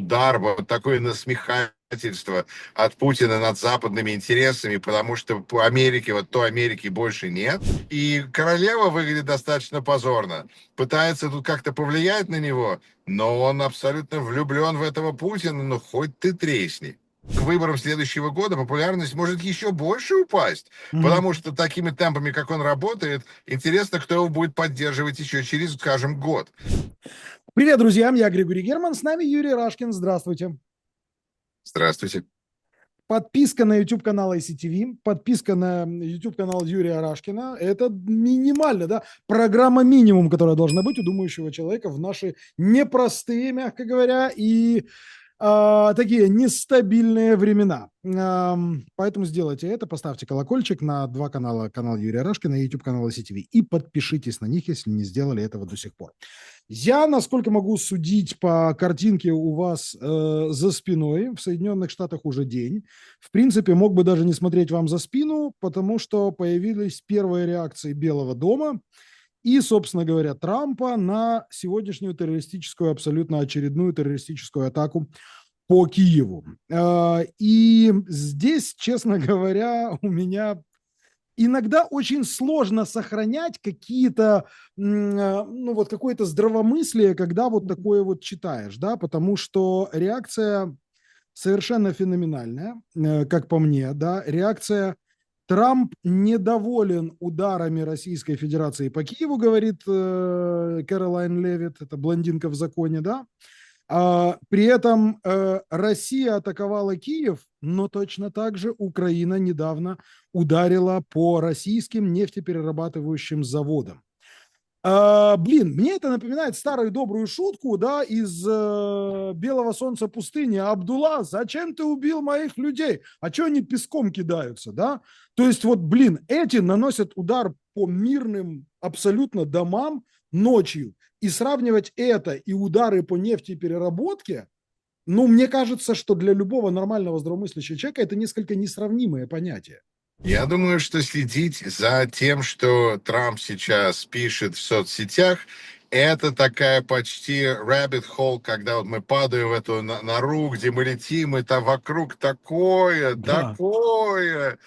удар, вот такое насмехательство от Путина над западными интересами, потому что по Америке, вот той Америки больше нет. И королева выглядит достаточно позорно. Пытается тут как-то повлиять на него, но он абсолютно влюблен в этого Путина, ну хоть ты тресни. К выборам следующего года популярность может еще больше упасть, Мгм. потому что такими темпами, как он работает, интересно, кто его будет поддерживать еще через, скажем, год. Привет, друзья, я Григорий Герман, с нами Юрий Рашкин, здравствуйте. Здравствуйте. Подписка на YouTube-канал ICTV, подписка на YouTube-канал Юрия Рашкина – это минимально, да, программа минимум, которая должна быть у думающего человека в наши непростые, мягко говоря, и такие нестабильные времена. Поэтому сделайте это, поставьте колокольчик на два канала, канал Юрия Рашкина и YouTube канал ICTV, и подпишитесь на них, если не сделали этого до сих пор. Я, насколько могу судить по картинке у вас за спиной, в Соединенных Штатах уже день. В принципе, мог бы даже не смотреть вам за спину, потому что появились первые реакции Белого дома и, собственно говоря, Трампа на сегодняшнюю террористическую, абсолютно очередную террористическую атаку по Киеву. И здесь, честно говоря, у меня иногда очень сложно сохранять какие-то, ну вот какое-то здравомыслие, когда вот такое вот читаешь, да, потому что реакция совершенно феноменальная, как по мне, да, реакция Трамп недоволен ударами Российской Федерации по Киеву, говорит Кэролайн Левит, это блондинка в законе, да, при этом Россия атаковала Киев, но точно так же Украина недавно ударила по российским нефтеперерабатывающим заводам. Блин, мне это напоминает старую добрую шутку, да, из «Белого солнца пустыни». Абдулла, зачем ты убил моих людей? А что они песком кидаются, да? То есть вот, блин, эти наносят удар по мирным абсолютно домам ночью. И сравнивать это и удары по нефтепереработке, ну, мне кажется, что для любого нормального здравомыслящего человека это несколько несравнимые понятия. Я думаю, что следить за тем, что Трамп сейчас пишет в соцсетях, это такая почти rabbit hole, когда вот мы падаем в эту нору, где мы летим, и там вокруг такое, Да. такое.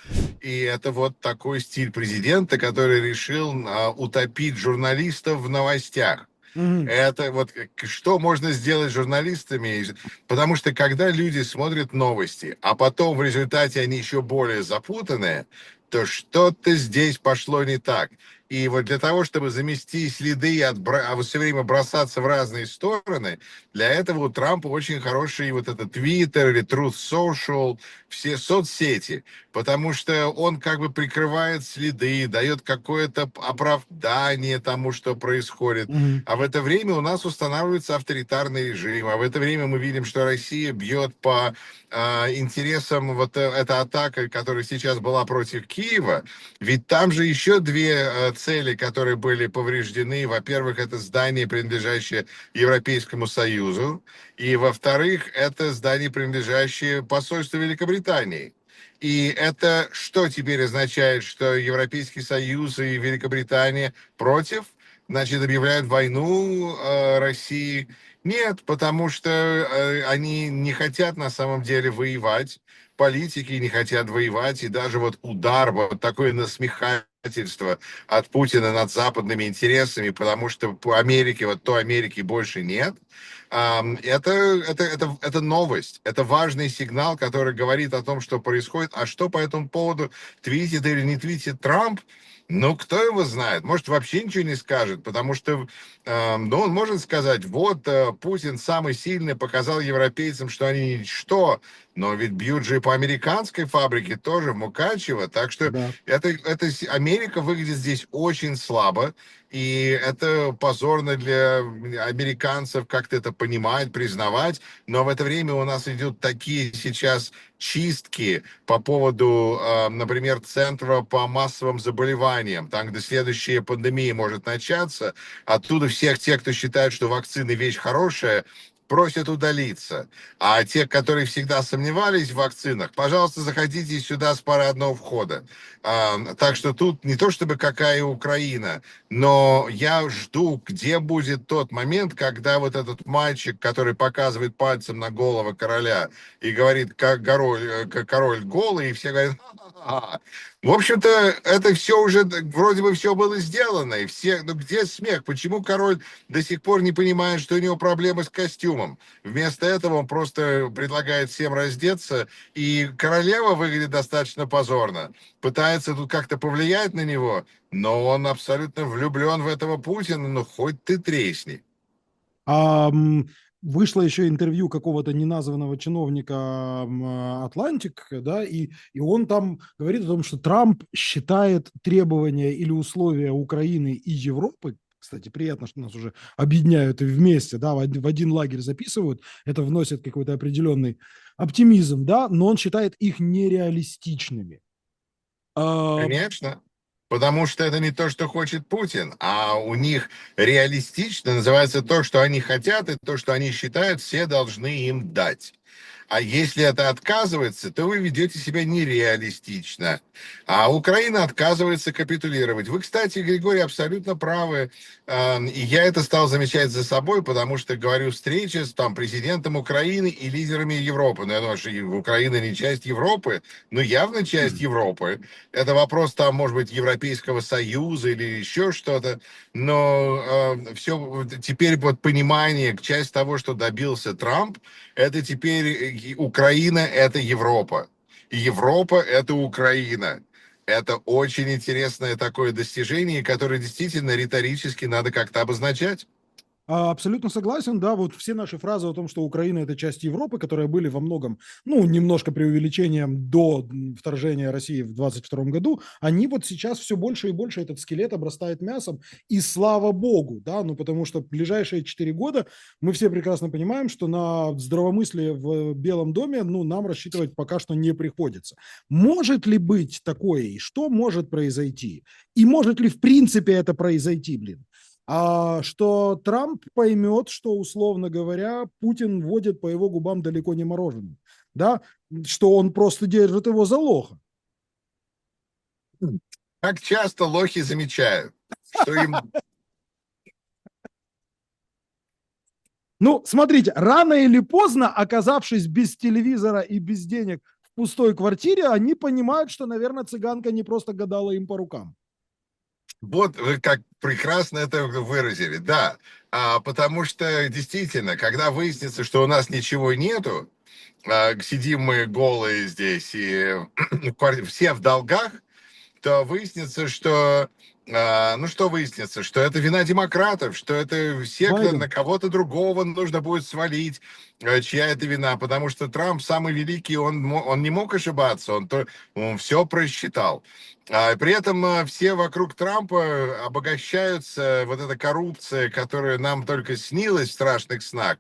И это вот такой стиль президента, который решил утопить журналистов в новостях. Мгм. Это вот что можно сделать с журналистами, потому что когда люди смотрят новости, а потом в результате они еще более запутанные, то что-то здесь пошло не так. И вот для того, чтобы замести следы и все время бросаться в разные стороны, для этого у Трампа очень хороший вот этот Twitter или Truth Social, все соцсети, потому что он как бы прикрывает следы, дает какое-то оправдание тому, что происходит. Мгм. А в это время у нас устанавливается авторитарный режим, а в это время мы видим, что Россия бьет по интересам, вот эта атака, которая сейчас была против Киева, ведь там же еще две цели, которые были повреждены. Во-первых, это здание, принадлежащее Европейскому Союзу, и во-вторых, это здание, принадлежащее посольству Великобритании. И это что теперь означает, что Европейский Союз и Великобритания против? Значит, объявляют войну России. Нет, потому что они не хотят на самом деле воевать, политики не хотят воевать, и даже вот удар, вот такое насмехательство от Путина над западными интересами, потому что по Америке, вот той Америки больше нет, это новость, это важный сигнал, который говорит о том, что происходит, а что по этому поводу твитит или не твитит Трамп, ну, кто его знает? Может, вообще ничего не скажет, потому что, ну, он может сказать, вот, Путин самый сильный, показал европейцам, что они ничто, но ведь бьют же и по американской фабрике тоже, в Мукачево, так что Да. Америка выглядит здесь очень слабо, и это позорно для американцев как-то это понимать, признавать, но в это время у нас идут такие сейчас чистки по поводу, например, Центра по массовым заболеваниям, там, где следующая пандемия может начаться, оттуда всех тех, кто считает, что вакцины вещь хорошая, просят удалиться. А те, которые всегда сомневались в вакцинах, пожалуйста, заходите сюда с парадного входа. Так что тут не то чтобы какая Украина, но я жду, где будет тот момент, когда вот этот мальчик, который показывает пальцем на голову короля и говорит, как король голый, и все говорят, ха-ха-ха. В общем-то, это все уже, вроде бы все было сделано, и все, ну где смех? Почему король до сих пор не понимает, что у него проблемы с костюмом? Вместо этого он просто предлагает всем раздеться, и королева выглядит достаточно позорно. Пытается тут как-то повлиять на него, но он абсолютно влюблен в этого Путина, ну хоть ты тресни. А, вышло еще интервью какого-то неназванного чиновника Атлантик, да, и он там говорит о том, что Трамп считает требования или условия Украины и Европы, кстати, приятно, что нас уже объединяют и вместе, да, в один лагерь записывают, это вносит какой-то определенный оптимизм, да, но он считает их нереалистичными. А, Конечно. Потому что это не то, что хочет Путин, а у них реалистично называется то, что они хотят, и то, что они считают, все должны им дать. А если это отказывается, то вы ведете себя нереалистично. А Украина отказывается капитулировать. Вы, кстати, Григорий, абсолютно правы. И я это стал замечать за собой, потому что говорю встречи с там, президентом Украины и лидерами Европы. Ну, я думаю, что Украина не часть Европы, но явно часть Европы. Это вопрос там, может быть, Европейского Союза или еще что-то. Но все теперь вот понимание, часть того, что добился Трамп, это теперь Украина – это Европа. И Европа – это Украина. Это очень интересное такое достижение, которое действительно риторически надо как-то обозначать. Абсолютно согласен, да, вот все наши фразы о том, что Украина – это часть Европы, которые были во многом, ну, немножко преувеличением до вторжения России в 22 году, они вот сейчас все больше и больше, этот скелет обрастает мясом, и слава богу, да, ну, потому что ближайшие 4 года мы все прекрасно понимаем, что на здравомыслие в Белом доме, ну, нам рассчитывать пока что не приходится. Может ли быть такое, и что может произойти? И может ли в принципе это произойти, блин? Что Трамп поймет, что, условно говоря, Путин водит по его губам далеко не мороженое, да, что он просто держит его за лоха. Как часто лохи замечают, что им... Ну, смотрите, рано или поздно, оказавшись без телевизора и без денег в пустой квартире, они понимают, что, наверное, цыганка не просто гадала им по рукам. Вот вы как прекрасно это выразили, да. Потому что действительно, когда выяснится, что у нас ничего нету, сидим мы голые здесь и все в долгах, то выяснится, что, ну что выяснится, что это вина демократов, что это все Байден. на кого-то другого нужно будет свалить, чья это вина, потому что Трамп самый великий, он не мог ошибаться, он все просчитал. При этом все вокруг Трампа обогащаются, вот эта коррупция, которая нам только снилась в страшных снах,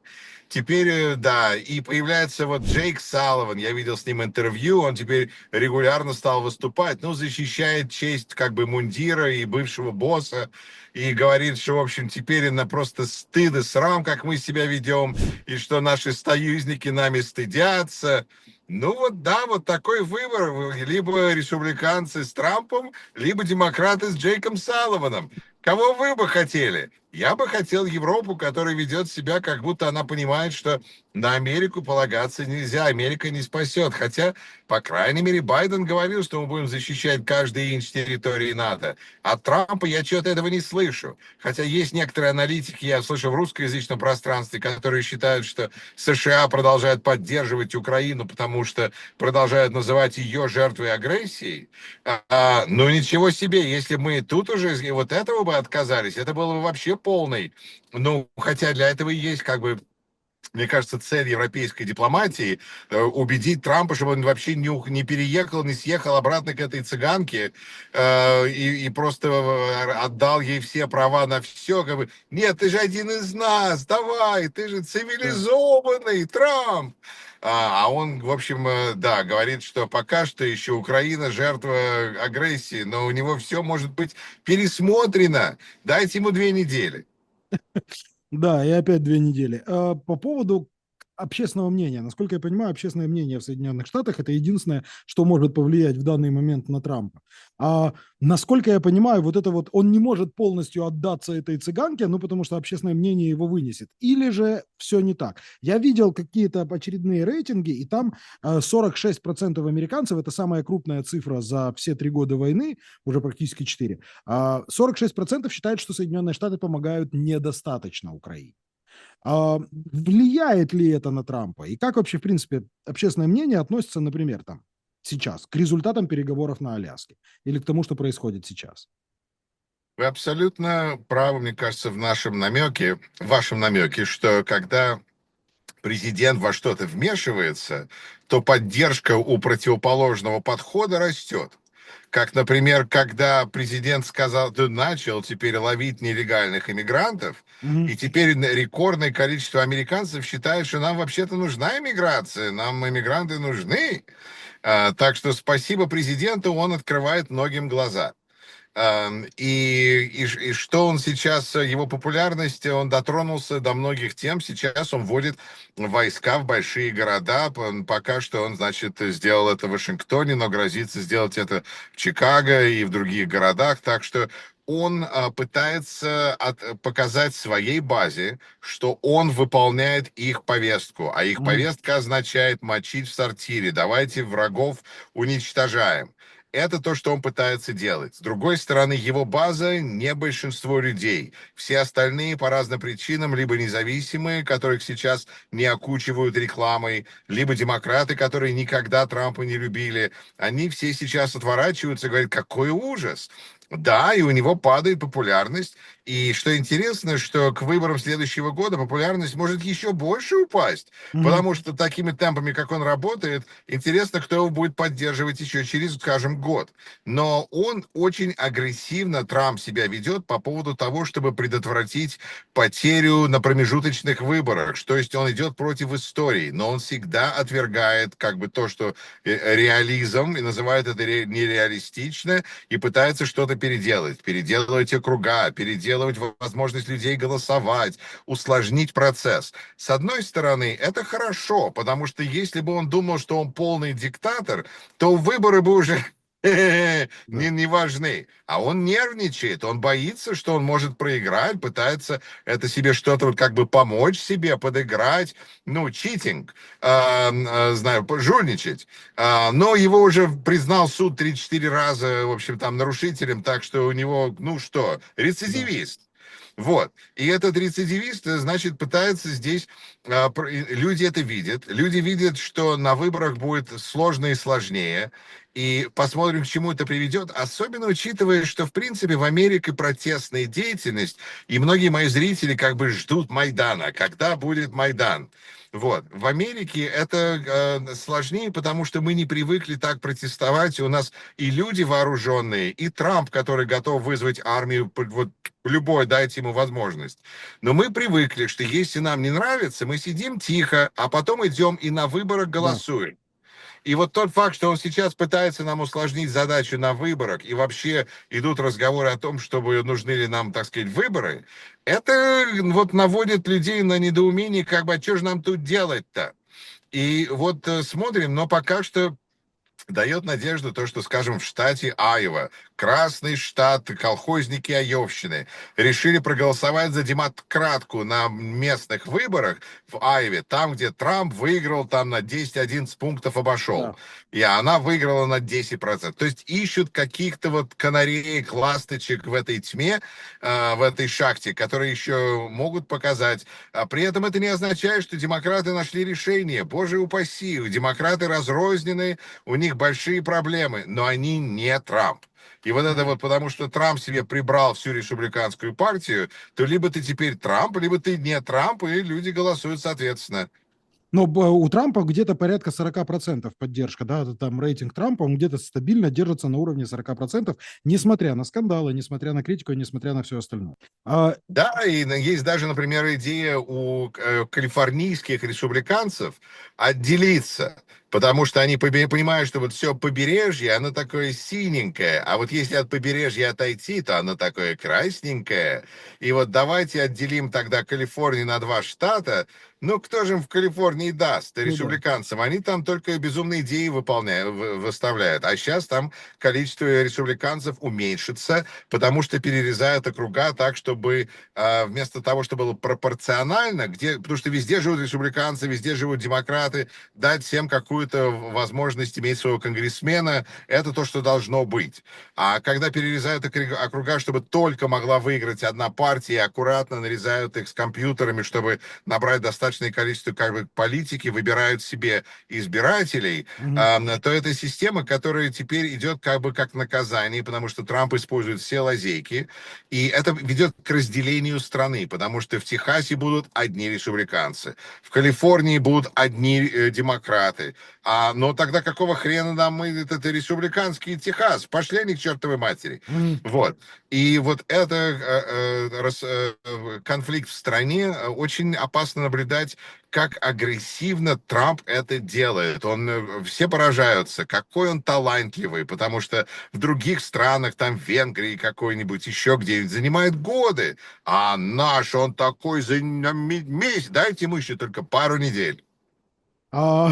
теперь, да, и появляется вот Джейк Салливан, я видел с ним интервью, он теперь регулярно стал выступать, ну, защищает честь как бы мундира и бывшего босса, и говорит, что, в общем, теперь на просто стыд и срам, как мы себя ведем, и что наши союзники нами стыдятся. Ну вот да, вот такой выбор. Либо республиканцы с Трампом, либо демократы с Джейком Салливаном. Кого вы бы хотели? Я бы хотел Европу, которая ведет себя, как будто она понимает, что на Америку полагаться нельзя, Америка не спасет. Хотя, по крайней мере, Байден говорил, что мы будем защищать каждый инч территории НАТО. От Трампа я чего-то этого не слышу. Хотя есть некоторые аналитики, я слышу в русскоязычном пространстве, которые считают, что США продолжают поддерживать Украину, потому что продолжают называть ее жертвой агрессии. Ну ничего себе, если мы тут уже вот этого бы отказались, это было бы вообще полный. Ну, хотя для этого и есть как бы, мне кажется, цель европейской дипломатии убедить Трампа, чтобы он вообще не переехал, не съехал обратно к этой цыганке и просто отдал ей все права на все. Как бы, нет, ты же один из нас, давай, ты же Да. цивилизованный Трамп. А он, в общем, да, говорит, что пока что еще Украина жертва агрессии, но у него все может быть пересмотрено. Дайте ему 2 недели. Да, и опять 2 недели. По поводу общественного мнения. Насколько я понимаю, общественное мнение в Соединенных Штатах это единственное, что может повлиять в данный момент на Трампа. А насколько я понимаю, вот это вот он не может полностью отдаться этой цыганке, ну потому что общественное мнение его вынесет. Или же все не так. Я видел какие-то очередные рейтинги, и там 46% американцев, это самая крупная цифра за все 3 года войны, уже практически 4, 46% считают, что Соединенные Штаты помогают недостаточно Украине. Влияет ли это на Трампа? И как вообще, в принципе, общественное мнение относится, например, там, сейчас, к результатам переговоров на Аляске или к тому, что происходит сейчас? Вы абсолютно правы, мне кажется, в вашем намеке, что когда президент во что-то вмешивается, то поддержка у противоположного подхода растет. Как, например, когда президент сказал, ты начал теперь ловить нелегальных иммигрантов, Мгм. и теперь рекордное количество американцев считает, что нам вообще-то нужна иммиграция, нам иммигранты нужны. Так что спасибо президенту, он открывает многим глаза. И что он сейчас, его популярность, он дотронулся до многих тем. Сейчас он вводит войска в большие города. Пока что он, значит, сделал это в Вашингтоне, но грозится сделать это в Чикаго и в других городах. Так что он пытается показать своей базе, что он выполняет их повестку. А их Мгм. повестка означает мочить в сортире. Давайте врагов уничтожаем. Это то, что он пытается делать. С другой стороны, его база не большинство людей. Все остальные по разным причинам, либо независимые, которых сейчас не окучивают рекламой, либо демократы, которые никогда Трампа не любили, они все сейчас отворачиваются и говорят, какой ужас. Да, и у него падает популярность. И что интересно, что к выборам следующего года популярность может еще больше упасть, Мгм. потому что такими темпами, как он работает, интересно, кто его будет поддерживать еще через, скажем, год. Но он очень агрессивно, Трамп, себя ведет по поводу того, чтобы предотвратить потерю на промежуточных выборах. То есть он идет против истории, но он всегда отвергает как бы то, что реализм, и называет это нереалистично, и пытается что-то переделывать округа, переделывать возможность людей голосовать, усложнить процесс. С одной стороны, это хорошо, потому что если бы он думал, что он полный диктатор, то выборы бы уже Да. не важны. А он нервничает, он боится, что он может проиграть, пытается это себе что-то вот как бы помочь себе, подыграть, ну, читинг, знаю, жульничать. Но его уже признал суд 3-4 раза, в общем, там, нарушителем, так что у него, ну что, Да. рецидивист. Вот. И этот рецидивист, значит, пытается здесь... Люди это видят. Люди видят, что на выборах будет сложно и сложнее. И посмотрим, к чему это приведет. Особенно учитывая, что, в принципе, в Америке протестная деятельность, и многие мои зрители как бы ждут Майдана. Когда будет Майдан? Вот. В Америке это сложнее, потому что мы не привыкли так протестовать. У нас и люди вооруженные, и Трамп, который готов вызвать армию, вот любой, дайте ему возможность. Но мы привыкли, что если нам не нравится, мы сидим тихо, а потом идем и на выборах Да. голосуем. И вот тот факт, что он сейчас пытается нам усложнить задачу на выборах, и вообще идут разговоры о том, чтобы нужны ли нам, так сказать, выборы, это вот наводит людей на недоумение, как бы, а что же нам тут делать-то? И вот смотрим, но пока что дает надежду то, что, скажем, в штате Айова, красный штат, колхозники Айовщины, решили проголосовать за демократку на местных выборах в Айове, там, где Трамп выиграл, там на 10-11 пунктов обошел. Да. И она выиграла на 10%. То есть ищут каких-то вот канареек, ласточек в этой тьме, в этой шахте, которые еще могут показать. А при этом это не означает, что демократы нашли решение. Боже упаси, демократы разрознены, у них большие проблемы, но они не Трамп. И вот это Мгм. вот потому, что Трамп себе прибрал всю республиканскую партию, то либо ты теперь Трамп, либо ты не Трамп, и люди голосуют соответственно. Но у Трампа где-то порядка 40% поддержка, да, это там рейтинг Трампа, он где-то стабильно держится на уровне 40%, несмотря на скандалы, несмотря на критику и несмотря на все остальное. Да, и есть даже, например, идея у калифорнийских республиканцев отделиться. Потому что они понимают, что вот все побережье, оно такое синенькое, а вот если от побережья отойти, то оно такое красненькое. И вот давайте отделим тогда Калифорнию на два штата. Ну, кто же им в Калифорнии даст Ну да. республиканцам? Они там только безумные идеи выставляют. А сейчас там количество республиканцев уменьшится, потому что перерезают округа так, чтобы вместо того, чтобы было пропорционально, потому что везде живут республиканцы, везде живут демократы, дать всем какую-то возможность иметь своего конгрессмена, это то, что должно быть. А когда перерезают округа, чтобы только могла выиграть одна партия, и аккуратно нарезают их с компьютерами, чтобы набрать достаточное количество как бы политики, выбирают себе избирателей, Мгм. то это система, которая теперь идет как бы как наказание, потому что Трамп использует все лазейки, и это ведет к разделению страны, потому что в Техасе будут одни республиканцы, в Калифорнии будут одни демократы. Но тогда какого хрена нам это республиканский Техас? Пошли они к чертовой матери. Мгм. Вот. И вот это конфликт в стране очень опасно наблюдать, как агрессивно Трамп это делает. Все поражаются, какой он талантливый, потому что в других странах, там в Венгрии какой-нибудь, еще где-нибудь, занимает годы, а наш, он такой за месяц, дайте ему еще только пару недель. А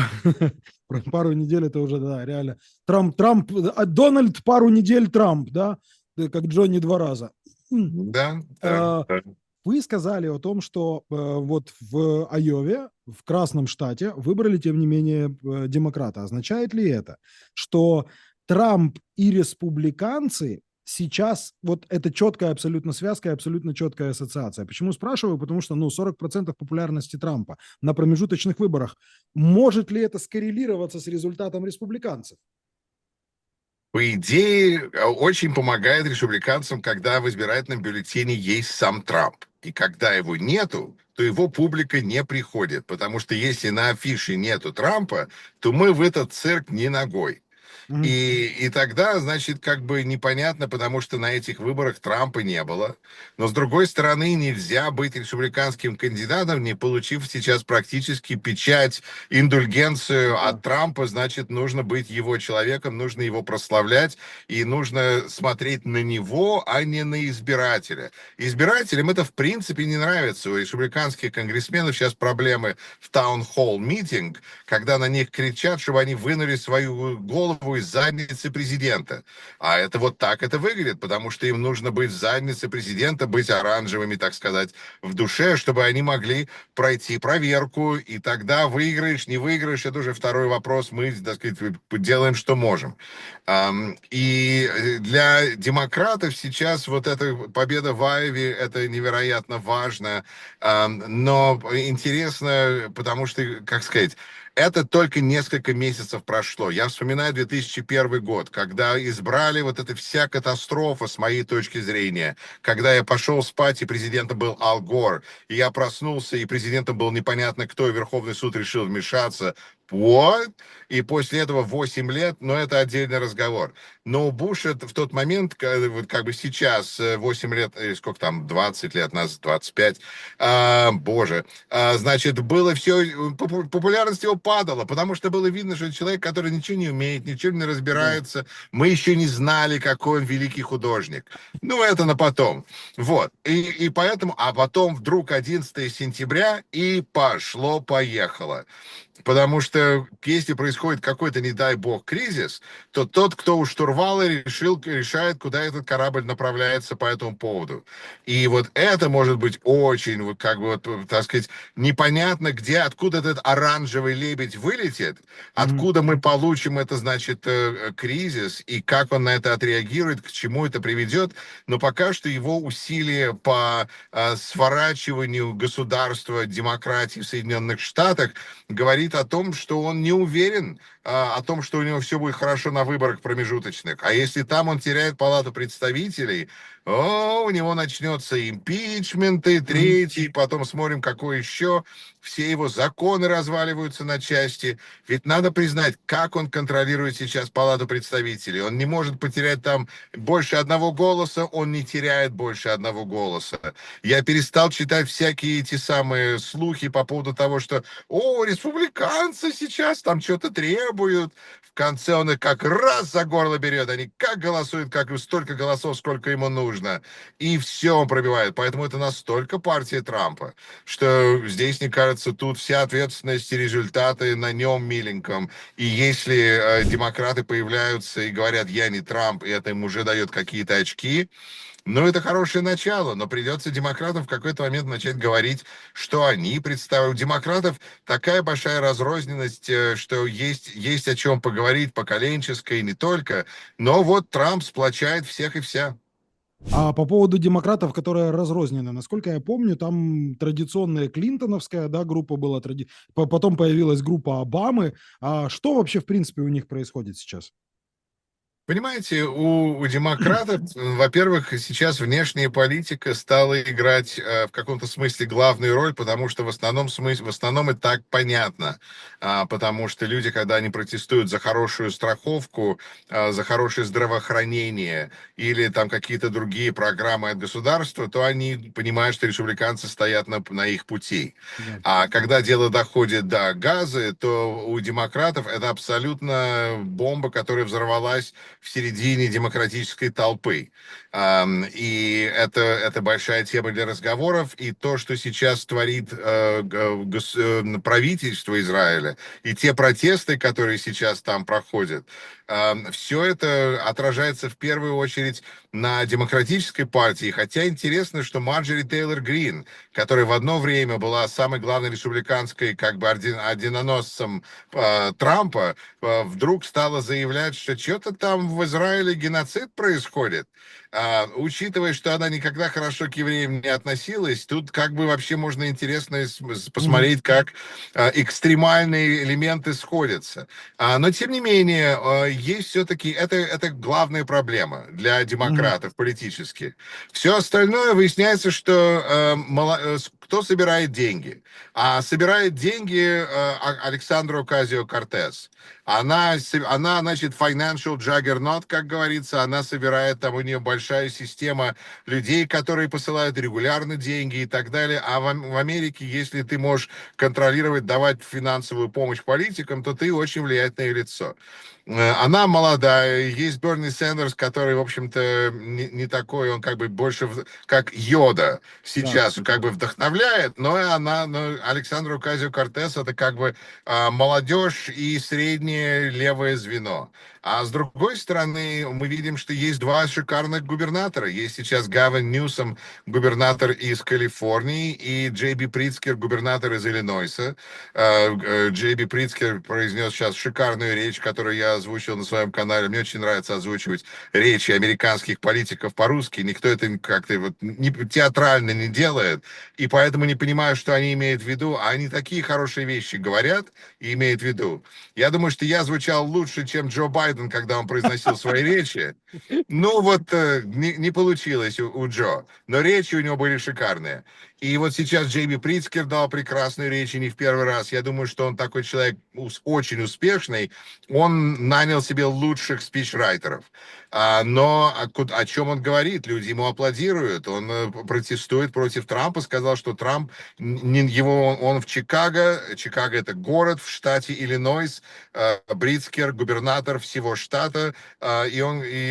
про пару недель это уже, да, реально. Трамп, Дональд пару недель Трамп, да, как Джонни два раза. Да, да, А, да. Вы сказали о том, что вот в Айове, в Красном штате, выбрали, тем не менее, демократа. Означает ли это, что Трамп и республиканцы сейчас, вот это четкая абсолютно связка и абсолютно четкая ассоциация? Почему спрашиваю? Потому что, ну, 40% популярности Трампа на промежуточных выборах. Может ли это скоррелироваться с результатом республиканцев? По идее, очень помогает республиканцам, когда в избирательном бюллетене есть сам Трамп. И когда его нету, то его публика не приходит. Потому что если на афише нету Трампа, то мы в этот цирк не ногой. Мгм. И тогда, значит, как бы непонятно, потому что на этих выборах Трампа не было. Но, с другой стороны, нельзя быть республиканским кандидатом, не получив сейчас практически печать, индульгенцию Да. от Трампа. Значит, нужно быть его человеком, нужно его прославлять, и нужно смотреть на него, а не на избирателя. Избирателям это, в принципе, не нравится. У республиканских конгрессменов сейчас проблемы в таун-холл митинг, когда на них кричат, чтобы они вынули свою голову из задницы президента. А это вот так это выглядит, потому что им нужно быть в заднице президента, быть оранжевыми, так сказать, в душе, чтобы они могли пройти проверку, и тогда выиграешь, не выиграешь, это уже второй вопрос, мы, так сказать, делаем, что можем. И для демократов сейчас вот эта победа в Айове, это невероятно важно, но интересно, потому что, как сказать, это только несколько месяцев прошло. Я вспоминаю 2001 год, когда избрали вот эта вся катастрофа, с моей точки зрения, когда я пошел спать, и президентом был Ал Гор, и я проснулся, и президентом был непонятно кто, и Верховный суд решил вмешаться. What? И после этого 8 лет, но это отдельный разговор. Но у Буша в тот момент, вот как бы сейчас, 8 лет, или сколько там, 20 лет назад, 25, боже, значит, было все, популярность его падала, потому что было видно, что человек, который ничего не умеет, ничего не Да. разбирается, мы еще не знали, какой он великий художник. Ну, это на потом. Вот. И поэтому, а потом вдруг 11 сентября, и пошло-поехало. Потому что если происходит какой-то, не дай бог, кризис, то тот, кто у штурвала, решает, куда этот корабль направляется по этому поводу. И вот это может быть очень, вот как бы, вот, так сказать, непонятно, где, откуда этот оранжевый лебедь вылетит, Мгм. откуда мы получим это, значит, кризис, и как он на это отреагирует, к чему это приведет. Но пока что его усилия по сворачиванию государства, демократии в Соединенных Штатах говорит о том, что он не уверен о том, что у него все будет хорошо на выборах промежуточных. А если там он теряет Палату представителей, О, у него начнется импичмент, и Мгм. третий, потом смотрим, какой еще. Все его законы разваливаются на части. Ведь надо признать, как он контролирует сейчас Палату представителей. Он не может потерять там больше одного голоса, он не теряет больше одного голоса. Я перестал читать всякие эти самые слухи по поводу того, что, о, республиканцы сейчас там что-то требуют. В конце он их как раз за горло берет. Они как голосуют, как столько голосов, сколько ему нужно. И все он пробивает. Поэтому это настолько партия Трампа, что здесь, мне кажется, тут вся ответственность и результаты на нем миленьком. И если демократы появляются и говорят, я не Трамп, и это им уже дает какие-то очки, ну, это хорошее начало, но придется демократам в какой-то момент начать говорить, что они представляют. У демократов такая большая разрозненность, что есть о чем поговорить поколенческой и не только. Но вот Трамп сплочает всех и вся. А по поводу демократов, которые разрознены, насколько я помню, там традиционная клинтоновская, да, группа была, потом появилась группа Обамы. А что вообще, в принципе, у них происходит сейчас? Понимаете, у демократов, во-первых, сейчас внешняя политика стала играть в каком-то смысле главную роль, потому что в основном и так понятно. Потому что люди, когда они протестуют за хорошую страховку, за хорошее здравоохранение или там какие-то другие программы от государства, то они понимают, что республиканцы стоят на их пути. Да. А когда дело доходит до газа, то у демократов это абсолютно бомба, которая взорвалась в середине демократической толпы. И это большая тема для разговоров. И то, что сейчас творит правительство Израиля, и те протесты, которые сейчас там проходят, все это отражается в первую очередь на демократической партии. Хотя интересно, что Марджори Тейлор Грин, которая в одно время была самой главной республиканской как бы орденоносцем Трампа, вдруг стала заявлять, что что-то там в Израиле геноцид происходит. Учитывая, что она никогда хорошо к евреям не относилась, тут как бы вообще можно интересно Мгм. посмотреть, как экстремальные элементы сходятся. Но, тем не менее, есть все-таки, это главная проблема для Мгм. демократов политически. Все остальное выясняется, что кто собирает деньги? А собирает деньги Александра Оказио-Кортес. Она, значит, financial juggernaut, как говорится, она собирает, там у нее большая система людей, которые посылают регулярно деньги и так далее. А в Америке, если ты можешь контролировать, давать финансовую помощь политикам, то ты очень влиятельное лицо. Она молодая, есть Берни Сандерс, который, в общем-то, не такой, он как бы больше как Йода Да. сейчас, как бы вдохновляет, но Александра Оказио-Кортес это как бы молодежь и среднее левое звено. А с другой стороны, мы видим, что есть два шикарных губернатора. Есть сейчас Гавин Ньюсом, губернатор из Калифорнии, и Джей Би Притцкер, губернатор из Иллинойса. Джей Би Притцкер произнес сейчас шикарную речь, которую я озвучил на своем канале. Мне очень нравится озвучивать речи американских политиков по-русски. Никто это как-то вот театрально не делает, и поэтому не понимаю, что они имеют в виду. А они такие хорошие вещи говорят и имеют в виду. Я думаю, что я звучал лучше, чем Джо Байден, когда он произносил свои речи. Ну вот не получилось у Джо, но речи у него были шикарные. И вот сейчас Джейми Притцкер дал прекрасную речь, и не в первый раз. Я думаю, что он такой человек очень успешный. Он нанял себе лучших спичрайтеров. Но о чем он говорит? Люди ему аплодируют. Он протестует против Трампа, сказал, что Трамп, он в Чикаго. Чикаго это город в штате Иллинойс. Притцкер губернатор всего штата. И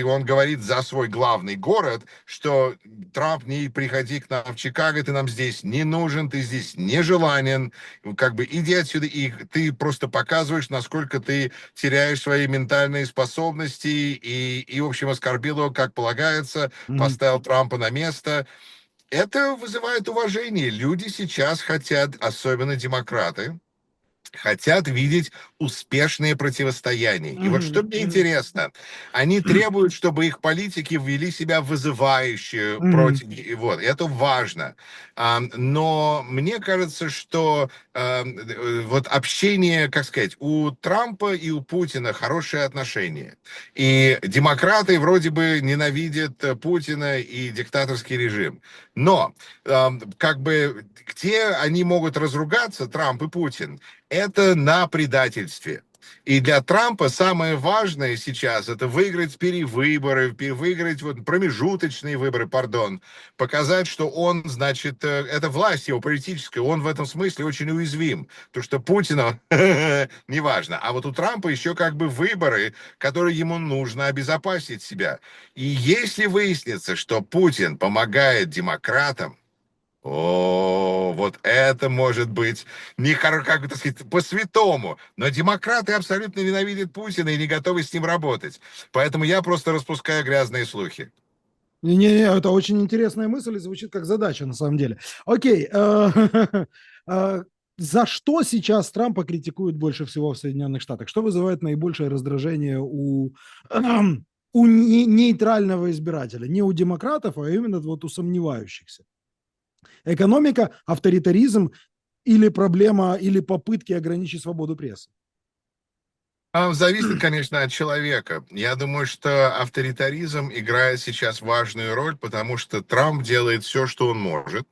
он говорит за свой главный город, что Трамп, не приходи к нам в Чикаго, ты нам здесь не нужен, ты здесь нежеланен, как бы иди отсюда, и ты просто показываешь, насколько ты теряешь свои ментальные способности, и в общем, оскорбил его, как полагается, Мгм. поставил Трампа на место. Это вызывает уважение. Люди сейчас хотят, особенно демократы, хотят видеть успешные противостояния. И вот что Мгм, мне мгм, интересно, они требуют, чтобы их политики ввели себя вызывающе мгм. против, и вот, это важно. Но мне кажется, что вот общение, как сказать, у Трампа и у Путина хорошие отношения. И демократы вроде бы ненавидят Путина и диктаторский режим. Но как бы где они могут разругаться, Трамп и Путин, это на предательстве. И для Трампа самое важное сейчас это выиграть перевыборы, выиграть вот промежуточные выборы, пардон, показать, что он, значит, это власть его политическая, он в этом смысле очень уязвим. То, что Путина неважно. А вот у Трампа еще как бы выборы, которые ему нужно обезопасить себя. И если выяснится, что Путин помогает демократам, о, вот это может быть не как бы, так сказать, по-святому. Но демократы абсолютно ненавидят Путина и не готовы с ним работать. Поэтому я просто распускаю грязные слухи. Не, это очень интересная мысль и звучит как задача на самом деле. Окей, э, за что сейчас Трампа критикуют больше всего в Соединенных Штатах? Что вызывает наибольшее раздражение у нейтрального избирателя? Не у демократов, а именно вот у сомневающихся. Экономика, авторитаризм или проблема, или попытки ограничить свободу прессы? Зависит, конечно, от человека. Я думаю, что авторитаризм играет сейчас важную роль, потому что Трамп делает все, что он может,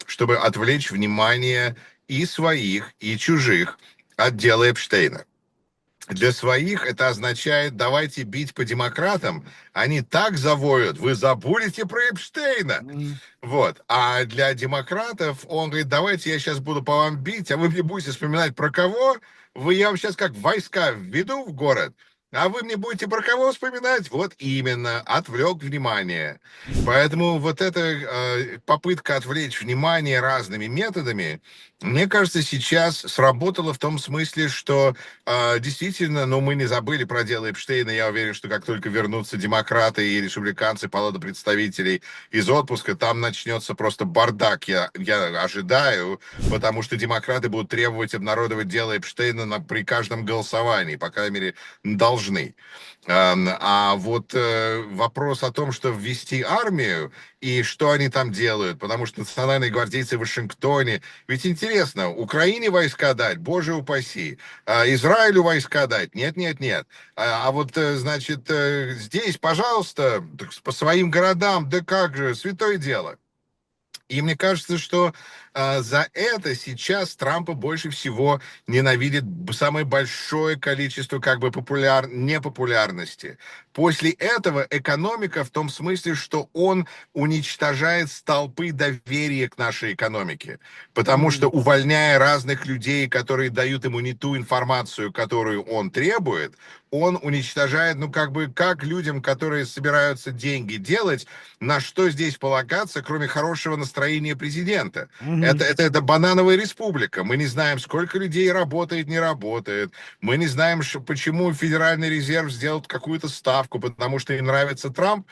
чтобы отвлечь внимание и своих, и чужих от дела Эпштейна. Для своих это означает, давайте бить по демократам. Они так завоют, вы забудете про Эпштейна. Мгм. Вот. А для демократов он говорит, давайте я сейчас буду по вам бить, а вы мне будете вспоминать про кого? Я вам сейчас как войска введу в город, а вы мне будете про кого вспоминать? Вот именно, отвлек внимание. Поэтому вот эта попытка отвлечь внимание разными методами, мне кажется, сейчас сработала в том смысле, что действительно, но мы не забыли про дело Эпштейна. Я уверен, что как только вернутся демократы и республиканцы, палата представителей из отпуска, там начнется просто бардак, я ожидаю, потому что демократы будут требовать обнародовать дело Эпштейна при каждом голосовании, по крайней мере, должны. А вот вопрос о том, что ввести армию и что они там делают, потому что национальные гвардейцы в Вашингтоне, ведь интересно, Украине войска дать, боже упаси, Израилю войска дать, нет, нет, нет. Вот, значит, здесь, пожалуйста, по своим городам, да как же, святое дело. И мне кажется, что за это сейчас Трампа больше всего ненавидит самое большое количество как бы непопулярности. После этого экономика в том смысле, что он уничтожает столпы доверия к нашей экономике. Потому что Мгм. увольняя разных людей, которые дают ему не ту информацию, которую он требует, он уничтожает, ну как бы, как людям, которые собираются деньги делать, на что здесь полагаться, кроме хорошего настроения президента. Мгм. Это банановая республика. Мы не знаем, сколько людей работает, не работает. Мы не знаем, почему Федеральный резерв сделал какую-то ставку, потому что им нравится Трамп,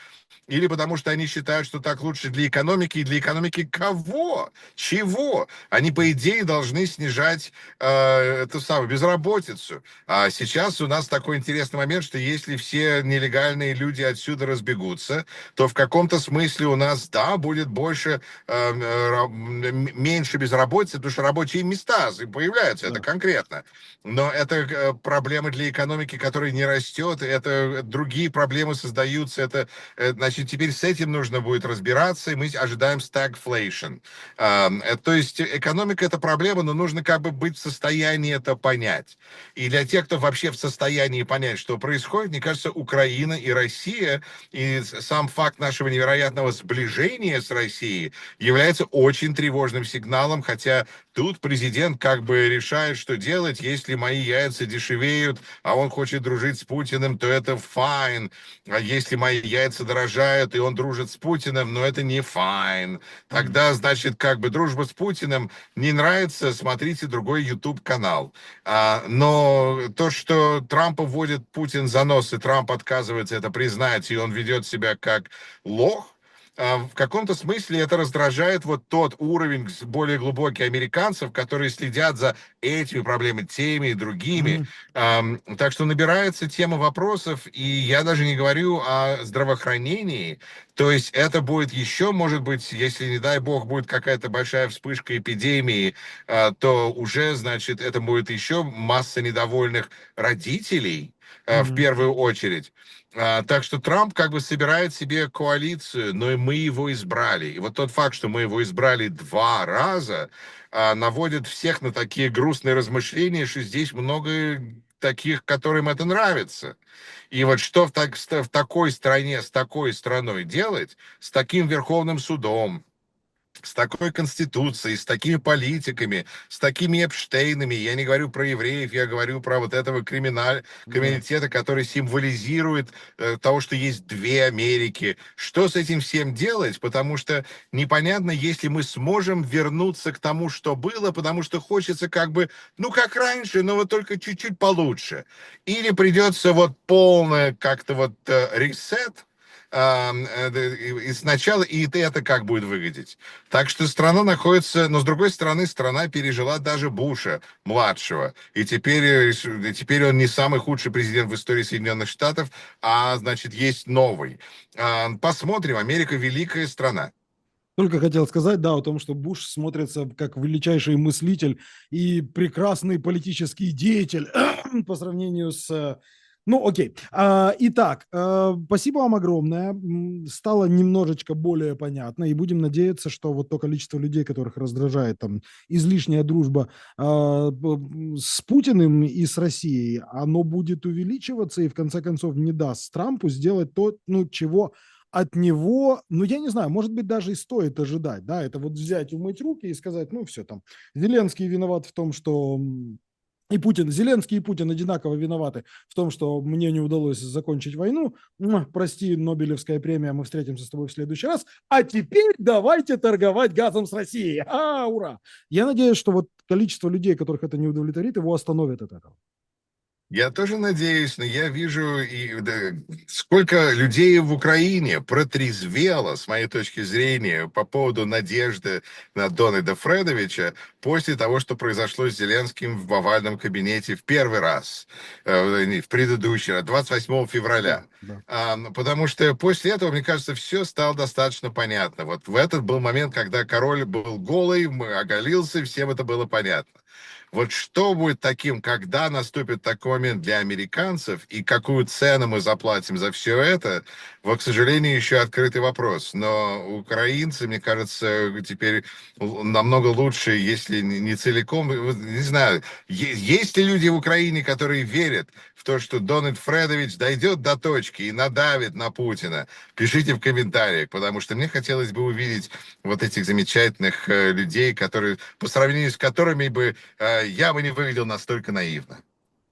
или потому что они считают, что так лучше для экономики. И для экономики кого? Чего? Они, по идее, должны снижать эту самую безработицу. А сейчас у нас такой интересный момент, что если все нелегальные люди отсюда разбегутся, то в каком-то смысле у нас, да, будет больше, меньше безработицы, потому что рабочие места появляются, это Да. конкретно. Но это проблемы для экономики, которая не растет, это другие проблемы создаются, это, значит, теперь с этим нужно будет разбираться, и мы ожидаем stagflation. То есть экономика это проблема, но нужно как бы быть в состоянии это понять. И для тех, кто вообще в состоянии понять, что происходит, мне кажется, Украина и Россия, и сам факт нашего невероятного сближения с Россией является очень тревожным сигналом, хотя тут президент как бы решает, что делать, если мои яйца дешевеют, а он хочет дружить с Путиным, то это fine. А если мои яйца дорожают, и он дружит с Путиным, но это не fine. Мгм. Тогда, значит, как бы дружба с Путиным не нравится, смотрите другой YouTube-канал. Но то, что Трампа вводит Путин за нос, и Трамп отказывается это признать, и он ведет себя как лох, в каком-то смысле это раздражает вот тот уровень более глубокий американцев, которые следят за этими проблемами, теми и другими. Мгм. Так что набирается тема вопросов, и я даже не говорю о здравоохранении. То есть это будет еще, может быть, если, не дай бог, будет какая-то большая вспышка эпидемии, то уже, значит, это будет еще масса недовольных родителей, в Мгм. первую очередь. Так что Трамп как бы собирает себе коалицию, но и мы его избрали. И вот тот факт, что мы его избрали 2 раза, наводит всех на такие грустные размышления, что здесь много таких, которым это нравится. И вот что в такой стране, с такой страной делать, с таким Верховным судом, с такой конституцией, с такими политиками, с такими Эпштейнами, я не говорю про евреев, я говорю про вот этого Да. криминалитета, который символизирует того, что есть две Америки. Что с этим всем делать? Потому что непонятно, если мы сможем вернуться к тому, что было, потому что хочется как бы, ну, как раньше, но вот только чуть-чуть получше. Или придется вот полное как-то вот ресет, и сначала, и это как будет выглядеть. Так что страна находится, но с другой стороны, страна пережила даже Буша младшего, и теперь он не самый худший президент в истории Соединенных Штатов, а значит есть новый. Посмотрим. Америка великая страна. Только хотел сказать, да, о том, что Буш смотрится как величайший мыслитель и прекрасный политический деятель по сравнению с... Ну, окей. Итак, спасибо вам огромное. Стало немножечко более понятно, и будем надеяться, что вот то количество людей, которых раздражает там излишняя дружба с Путиным и с Россией, оно будет увеличиваться и в конце концов не даст Трампу сделать то, ну, чего от него, ну, я не знаю, может быть, даже и стоит ожидать, да, это вот взять, умыть руки и сказать, ну, все там, Зеленский виноват в том, что и Путин, Зеленский и Путин одинаково виноваты в том, что мне не удалось закончить войну. Прости, Нобелевская премия, мы встретимся с тобой в следующий раз. А теперь давайте торговать газом с Россией. Ура! Я надеюсь, что вот количество людей, которых это не удовлетворит, его остановит от этого. Я тоже надеюсь, но я вижу, сколько людей в Украине протрезвело, с моей точки зрения, по поводу надежды на Дональда Фредовича после того, что произошло с Зеленским в овальном кабинете в первый раз, не, в предыдущий раз, 28 Да, февраля. да. Потому что после этого, мне кажется, все стало достаточно понятно. Вот в этот был момент, когда король был голый, оголился, всем это было понятно. Вот что будет таким, когда наступит такой момент для американцев, и какую цену мы заплатим за все это, вот, к сожалению, еще открытый вопрос. Но украинцы, мне кажется, теперь намного лучше, если не целиком, не знаю, есть ли люди в Украине, которые верят в то, что Дональд Фредович дойдет до точки и надавит на Путина? Пишите в комментариях, потому что мне хотелось бы увидеть вот этих замечательных людей, которые, по сравнению с которыми бы я бы не выглядел настолько наивно.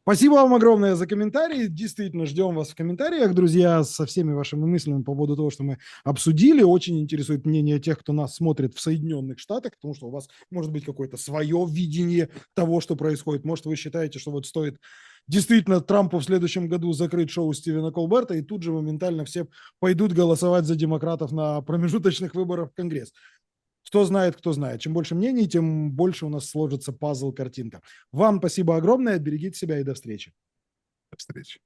Спасибо вам огромное за комментарии. Действительно, ждем вас в комментариях, друзья, со всеми вашими мыслями по поводу того, что мы обсудили. Очень интересует мнение тех, кто нас смотрит в Соединенных Штатах, потому что у вас может быть какое-то свое видение того, что происходит. Может, вы считаете, что вот стоит действительно Трампу в следующем году закрыть шоу Стивена Колберта, и тут же моментально все пойдут голосовать за демократов на промежуточных выборах в Конгресс. Кто знает, кто знает. Чем больше мнений, тем больше у нас сложится пазл, картинка. Вам спасибо огромное. Берегите себя и до встречи. До встречи.